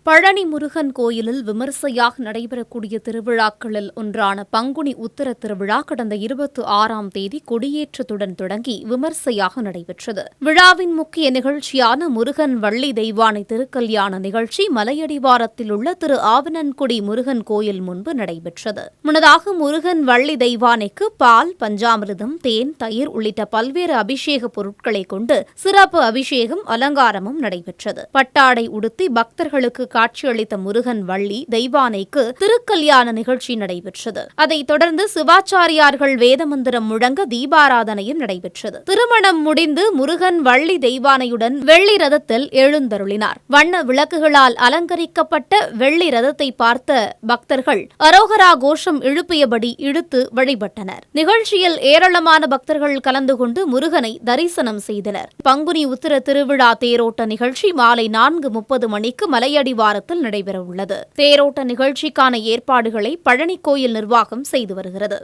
பழனி முருகன் கோயிலில் விமர்சையாக நடைபெறக்கூடிய திருவிழாக்களில் ஒன்றான பங்குனி உத்திர திருவிழா கடந்த 26ஆம் தேதி கொடியேற்றத்துடன் தொடங்கி விமர்சையாக நடைபெற்றது. விழாவின் முக்கிய நிகழ்ச்சியான முருகன் வள்ளி தெய்வானை திருக்கல்யாண நிகழ்ச்சி மலையடிவாரத்தில் உள்ள திரு ஆவணன்குடி முருகன் கோயில் முன்பு நடைபெற்றது. முன்னதாக முருகன் வள்ளி தெய்வானைக்கு பால், பஞ்சாமிர்தம், தேன், தயிர் உள்ளிட்ட பல்வேறு அபிஷேக பொருட்களை கொண்டு சிறப்பு அபிஷேகம், அலங்காரமும் நடைபெற்றது. பட்டாடை உடுத்தி பக்தர்களுக்கு காட்சியளித்த முருகன் வள்ளி தெய்வானைக்கு திருக்கல்யாண நிகழ்ச்சி நடைபெற்றது. அதைத் தொடர்ந்து சிவாச்சாரியார்கள் வேதமந்திரம் முழங்க தீபாராதனையும் நடைபெற்றது. திருமணம் முடிந்து முருகன் வள்ளி தெய்வானையுடன் வெள்ளி ரதத்தில் எழுந்தருளினார். வண்ண விளக்குகளால் அலங்கரிக்கப்பட்ட வெள்ளி ரதத்தை பார்த்த பக்தர்கள் அரோகரா கோஷம் எழுப்பியபடி இழுத்து வழிபட்டனர். நிகழ்ச்சியில் ஏராளமான பக்தர்கள் கலந்து கொண்டு முருகனை தரிசனம் செய்தனர். பங்குனி உத்திர திருவிழா தேரோட்ட நிகழ்ச்சி மாலை 4:30 மணிக்கு மலையடிவாரத்தில் நடைபெறவுள்ளது. தேரோட்ட நிகழ்ச்சிக்கான ஏற்பாடுகளை பழனி கோயில் நிர்வாகம் செய்து வருகிறது.